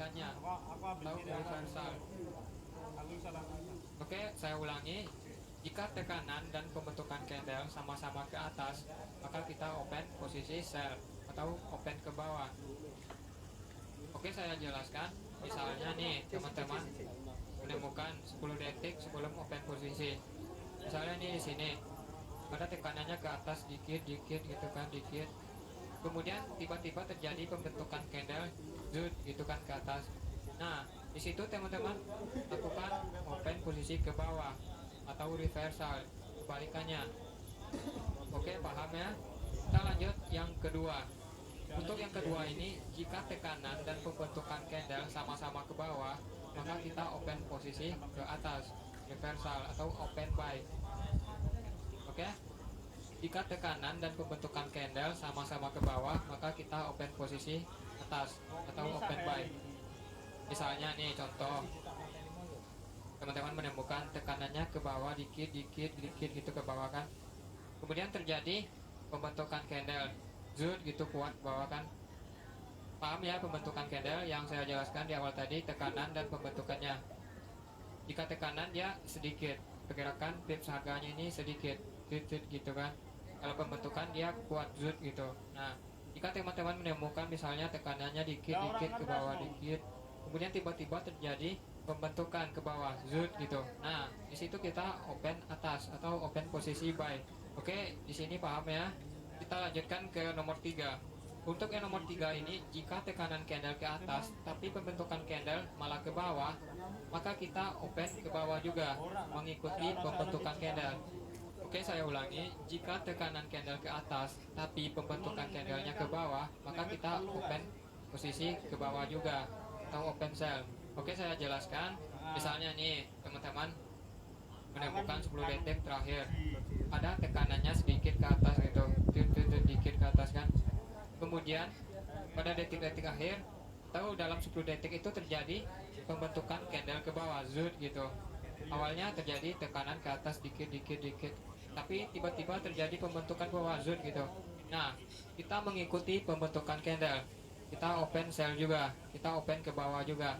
kebalikannya atau reversal. Oke, saya ulangi. Jika tekanan dan pembentukan candle sama-sama ke atas, maka kita open posisi sell atau open ke bawah. Oke, saya jelaskan. Misalnya nih, teman-teman menemukan 10 detik sebelum open posisi. Misalnya nih di sini ada tekanannya ke atas dikit gitu kan, dikit. Kemudian tiba-tiba terjadi pembentukan candle gitu kan ke atas. Nah, di situ teman-teman lakukan open posisi ke bawah atau reversal, kebalikannya. Oke, paham ya? Kita lanjut yang kedua. Untuk yang kedua ini, jika tekanan dan pembentukan candle sama-sama ke bawah, maka kita open posisi ke atas, reversal atau open buy. Oke? Jika tekanan dan pembentukan candle sama-sama ke bawah, maka kita open posisi atas atau open buy. Misalnya nih contoh, teman-teman menemukan tekanannya ke bawah dikit gitu ke bawah kan. Kemudian terjadi pembentukan candle gitu kuat ke bawah kan. Paham ya pembentukan candle yang saya jelaskan di awal tadi, tekanan dan pembentukannya. Jika tekanan dia sedikit, pergerakan pips harganya ini sedikit gitu kan. Kalau pembentukan dia kuat gitu. Nah, jika teman-teman menemukan misalnya tekanannya dikit ke bawah dikit, kemudian tiba-tiba terjadi pembentukan ke bawah gitu. Nah, di situ kita open atas atau open posisi buy. Oke, di sini paham ya? Kita lanjutkan ke nomor 3. Untuk yang nomor 3 ini, jika tekanan candle ke atas tapi pembentukan candle malah ke bawah, maka kita open ke bawah juga mengikuti pembentukan candle. Oke, saya ulangi. Jika tekanan candle ke atas tapi pembentukan candlenya ke bawah, maka kita open posisi ke bawah juga atau open sell. Oke, saya jelaskan. Misalnya nih, teman-teman menemukan 10 detik terakhir ada tekanannya sedikit ke atas gitu, dikit ke atas kan. Kemudian pada detik-detik akhir atau dalam 10 detik itu terjadi pembentukan candle ke bawah gitu. Awalnya terjadi tekanan ke atas dikit, tapi tiba-tiba terjadi pembentukan ke bawah gitu. Nah, kita mengikuti pembentukan candle, kita open sell juga, kita open ke bawah juga.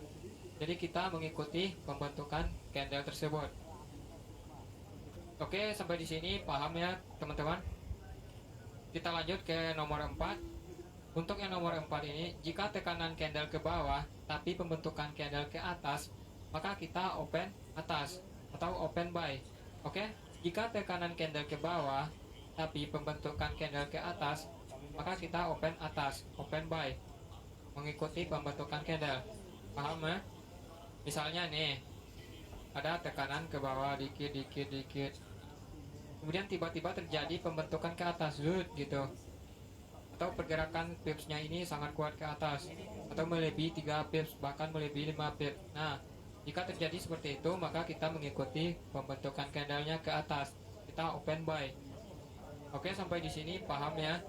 Jadi kita mengikuti pembentukan candle tersebut. Oke, sampai di sini paham ya teman-teman? Kita lanjut ke nomor 4. Untuk yang nomor 4 ini, jika tekanan candle ke bawah tapi pembentukan candle ke atas, maka kita open atas atau open buy. Oke? Jika tekanan candle ke bawah tapi pembentukan candle ke atas, maka kita open atas, open buy, mengikuti pembentukan candle. Paham ya? Misalnya nih, ada tekanan ke bawah dikit. Kemudian tiba-tiba terjadi pembentukan ke atas gitu. Atau pergerakan pipsnya ini sangat kuat ke atas atau melebihi 3 pips, bahkan melebihi 5 pips. Nah, jika terjadi seperti itu, maka kita mengikuti pembentukan candlenya ke atas, kita open buy. Oke, sampai di sini paham ya?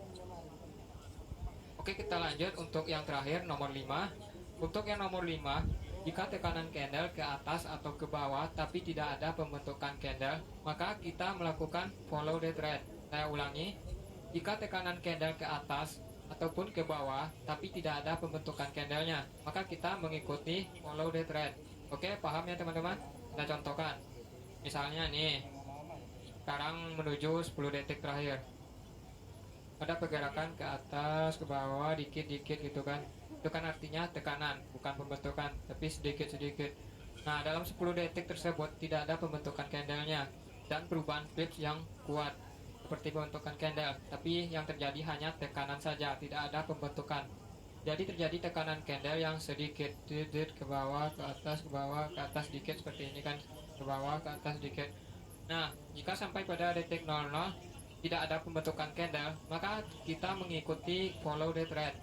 Oke, kita lanjut untuk yang terakhir, nomor 5. Untuk yang nomor 5, jika tekanan candle ke atas atau ke bawah tapi tidak ada pembentukan candle, maka kita melakukan follow the trend. Saya ulangi, jika tekanan candle ke atas ataupun ke bawah tapi tidak ada pembentukan candlenya, maka kita mengikuti follow the trend. Oke, paham ya teman-teman? Kita contohkan. Misalnya nih, sekarang menuju 10 detik terakhir. Ada pergerakan ke atas, ke bawah, dikit gitu kan. Itu kan artinya tekanan, bukan pembentukan, tapi sedikit. Nah, dalam 10 detik tersebut tidak ada pembentukan candlenya dan perubahan pips yang kuat seperti pembentukan candle, tapi yang terjadi hanya tekanan saja, tidak ada pembentukan. Jadi terjadi tekanan candle yang sedikit, ke bawah, ke atas, ke bawah, ke atas dikit seperti ini kan, ke bawah, ke atas dikit. Nah, jika sampai pada detik 00 tidak ada pembentukan candle, maka kita mengikuti follow the trend.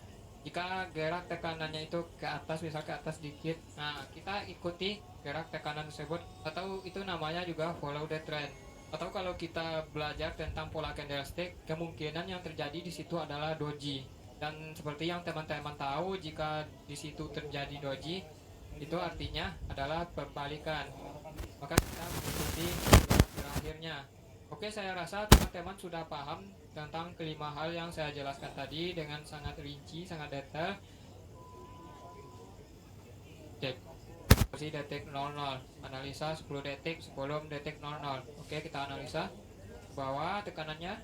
Jika gerak tekanannya itu ke atas, misal ke atas dikit, nah kita ikuti gerak tekanan tersebut, atau itu namanya juga follow the trend. Atau kalau kita belajar tentang pola candlestick, kemungkinan yang terjadi di situ adalah doji. Dan seperti yang teman-teman tahu, jika di situ terjadi doji, itu artinya adalah perbalikan. Maka kita mengikuti berakhirnya. Oke, saya rasa teman-teman sudah paham tentang kelima hal yang saya jelaskan tadi dengan sangat rinci, sangat detail. Cek posisi detik 00, analisa 10 detik sebelum detik 00. Oke, kita analisa ke bawah tekanannya.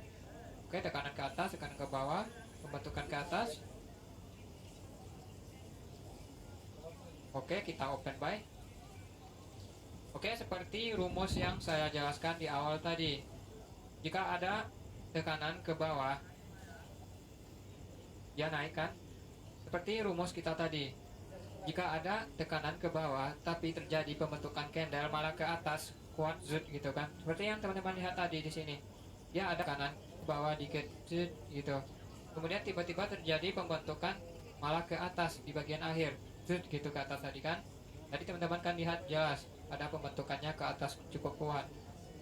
Oke, tekanan ke atas, tekanan ke bawah, pembentukan ke atas. Oke, kita open buy. Oke, seperti rumus yang saya jelaskan di awal tadi. Jika ada tekanan ke bawah, dia naik kan? Seperti rumus kita tadi. Jika ada tekanan ke bawah, tapi terjadi pembentukan candle malah ke atas, kuat zut gitu kan? Seperti yang teman-teman lihat tadi di sini. Dia ada tekanan ke bawah dikit zut gitu. Kemudian tiba-tiba terjadi pembentukan malah ke atas di bagian akhir, zut gitu ke atas tadi kan? Tadi teman-teman kan lihat jelas ada pembentukannya ke atas cukup kuat.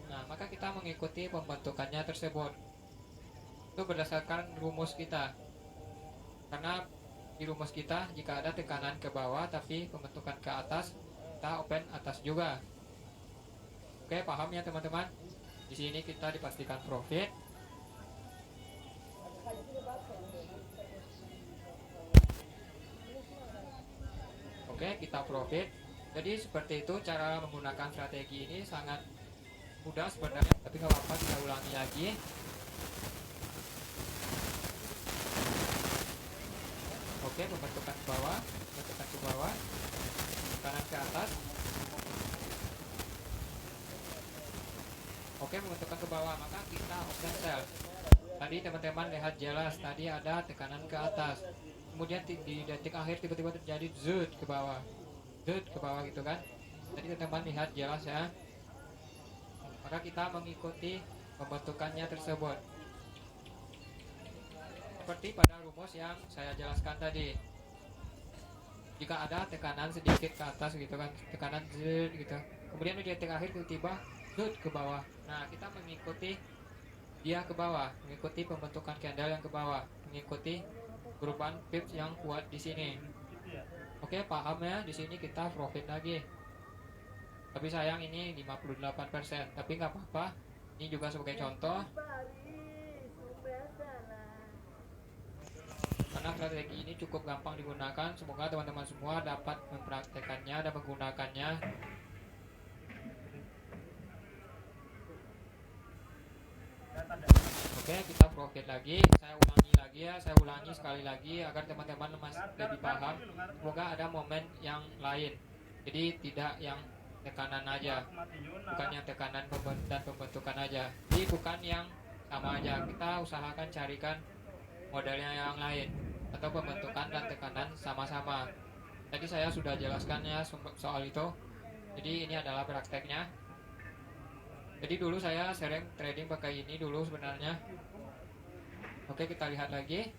Nah, maka kita mengikuti pembentukannya tersebut. Itu berdasarkan rumus kita. Karena di rumus kita jika ada tekanan ke bawah tapi pembentukan ke atas, kita open atas juga. Oke, paham ya teman-teman? Di sini kita dipastikan profit. Oke, kita profit. Jadi seperti itu cara menggunakan strategi ini, sangat mudah sebenarnya, tapi nggak apa-apa, kita ulangi lagi. Oke, pembentukan ke bawah, pembentukan ke bawah, kanan ke atas. Oke, pembentukan ke bawah, maka kita open sell. Tadi teman-teman lihat jelas, tadi ada tekanan ke atas. Kemudian di detik akhir tiba-tiba terjadi zut ke bawah gitu kan. Tadi teman-teman lihat jelas ya. Maka kita mengikuti pembentukannya tersebut seperti pada rumus yang saya jelaskan tadi. Jika ada tekanan sedikit ke atas gitu kan, tekanan zut gitu, kemudian di detik akhir tiba-tiba zut ke bawah. Nah, kita mengikuti dia ke bawah, mengikuti pembentukan candle yang ke bawah, mengikuti perubahan pips yang kuat di sini. Oke, paham ya? Di sini kita profit lagi. Tapi sayang ini 58%, tapi nggak apa-apa. Ini juga sebagai contoh. Karena strategi ini cukup gampang digunakan. Semoga teman-teman semua dapat mempraktekannya dan menggunakannya. Oke, kita profit lagi. Saya ulangi lagi ya, saya ulangi sekali lagi agar teman-teman lebih paham. Semoga ada momen yang lain. Jadi tidak yang tekanan aja, bukan yang tekanan dan pembentukan aja. Jadi bukan yang sama aja. Kita usahakan carikan modelnya yang lain atau pembentukan dan tekanan sama-sama. Tadi saya sudah jelaskan ya soal itu. Jadi ini adalah prakteknya. Jadi dulu saya sering trading pakai ini dulu sebenarnya. Oke, kita lihat lagi.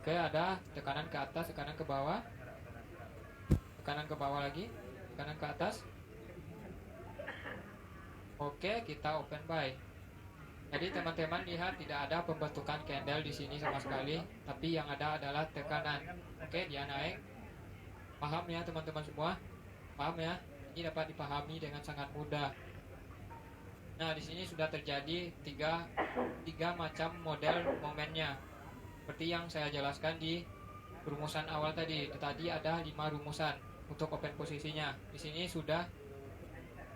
Oke, ada tekanan ke atas, tekanan ke bawah, tekanan ke bawah lagi, tekanan ke atas. Oke, kita open buy. Jadi teman-teman lihat tidak ada pembentukan candle di sini sama sekali, tapi yang ada adalah tekanan. Oke, dia naik. Paham ya teman-teman semua? Paham ya? Ini dapat dipahami dengan sangat mudah. Nah, di sini sudah terjadi tiga macam model momennya. Seperti yang saya jelaskan di rumusan awal tadi. Tadi ada 5 rumusan untuk open posisinya. Di sini sudah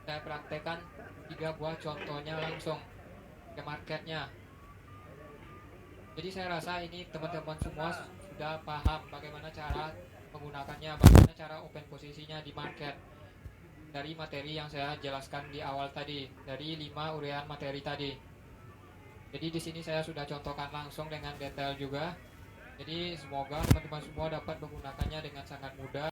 saya praktekkan 3 buah contohnya langsung ke marketnya. Jadi saya rasa ini teman-teman semua sudah paham bagaimana cara menggunakannya, bagaimana cara open posisinya di market. Dari materi yang saya jelaskan di awal tadi, dari 5 uraian materi tadi. Jadi di sini saya sudah contohkan langsung dengan detail juga. Jadi semoga teman-teman semua dapat menggunakannya dengan sangat mudah.